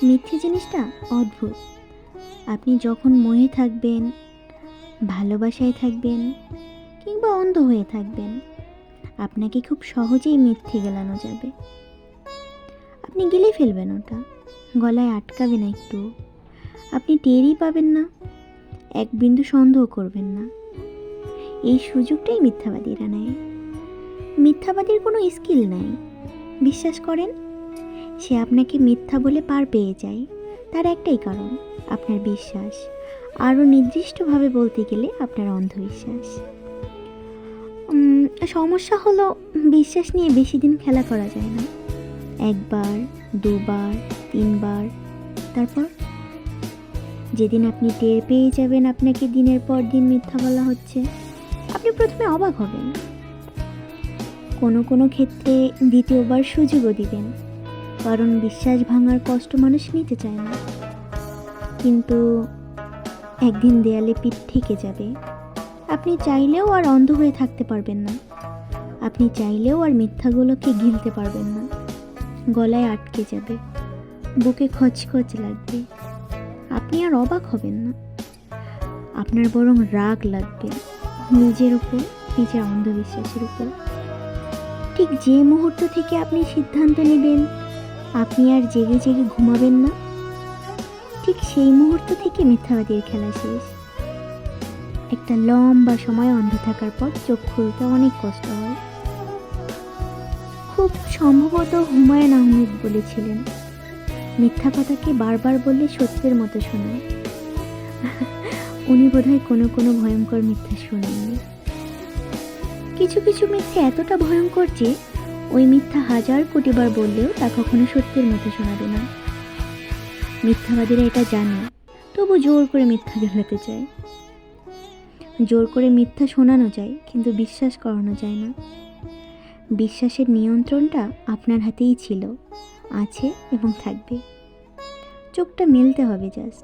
মিথ্যে জিনিসটা অদ্ভুত। আপনি যখন মোহে থাকবেন, ভালোবাসায় থাকবেন কিংবা অন্ধ হয়ে থাকবেন, আপনাকে খুব সহজেই মিথ্যে গেলানো যাবে। আপনি গিলে ফেলবেন ওটা, গলায় আটকাবে না একটু। আপনি টেরই পাবেন না, এক বিন্দু সন্দেহ করবেন না। এই সুযোগটাই মিথ্যাবাদীরা নেয়। মিথ্যাবাদীর কোনো স্কিল নাই। বিশ্বাস করেন, সে আপনাকে মিথ্যা বলে পার পেয়ে যায়। তার একটাই কারণ, আপনার বিশ্বাস। আরও নির্দিষ্টভাবে বলতে গেলে আপনার অন্ধবিশ্বাস। সমস্যা হলো, বিশ্বাস নিয়ে বেশি দিন খেলা করা যায় না। একবার, দুবার, তিনবার, তারপর যেদিন আপনি টের পেয়ে যাবেন আপনাকে দিনের পর দিন মিথ্যা বলা হচ্ছে, আপনি প্রথমে অবাক হবেন। কোনো কোনো ক্ষেত্রে দ্বিতীয়বার সুযোগও দিবেন, কারণ বিশ্বাস ভাঙার কষ্ট মানুষ নিতে চায় না। কিন্তু একদিন দেয়ালে পিঠ ঠেকে যাবে। আপনি চাইলেও আর অন্ধ হয়ে থাকতে পারবেন না। আপনি চাইলেও আর মিথ্যাগুলোকে গিলতে পারবেন না। গলায় আটকে যাবে, বুকে খচখচ লাগবে। আপনি আর অবাক হবেন না, আপনার বরং রাগ লাগবে নিজের উপর, নিজের অন্ধবিশ্বাসের উপর। ঠিক যে মুহূর্ত থেকে আপনি সিদ্ধান্ত নেবেন আপনি আর জেগে জেগে ঘুমাবেন না, ঠিক সেই মুহূর্ত থেকে মিথ্যাবাদীর খেলা শেষ। একটা লম্বা সময় অন্ধ থাকার পর চোখ খুলতে অনেক কষ্ট হয়। খুব সম্ভবত হুমায়ুন আহমেদ বলেছিলেন, মিথ্যা কথাকে বারবার বললে সত্যের মতো শোনায়। উনি বোধহয় কোনো কোনো ভয়ঙ্কর মিথ্যা শোনেননি। কিছু কিছু মিথ্যে এতটা ভয়ঙ্কর যে ওই মিথ্যা 1000 কোটি বার বললেও তা কখনো সত্যের মতো শোনাবে না। মিথ্যাবাদীরা এটা জানে, তবু জোর করে মিথ্যা গেলাতে চায়। জোর করে মিথ্যা শোনানো যায়, কিন্তু বিশ্বাস করানো যায় না। বিশ্বাসের নিয়ন্ত্রণটা আপনার হাতেই ছিল, আছে এবং থাকবে। চোখটা মেলতে হবে জাস্ট।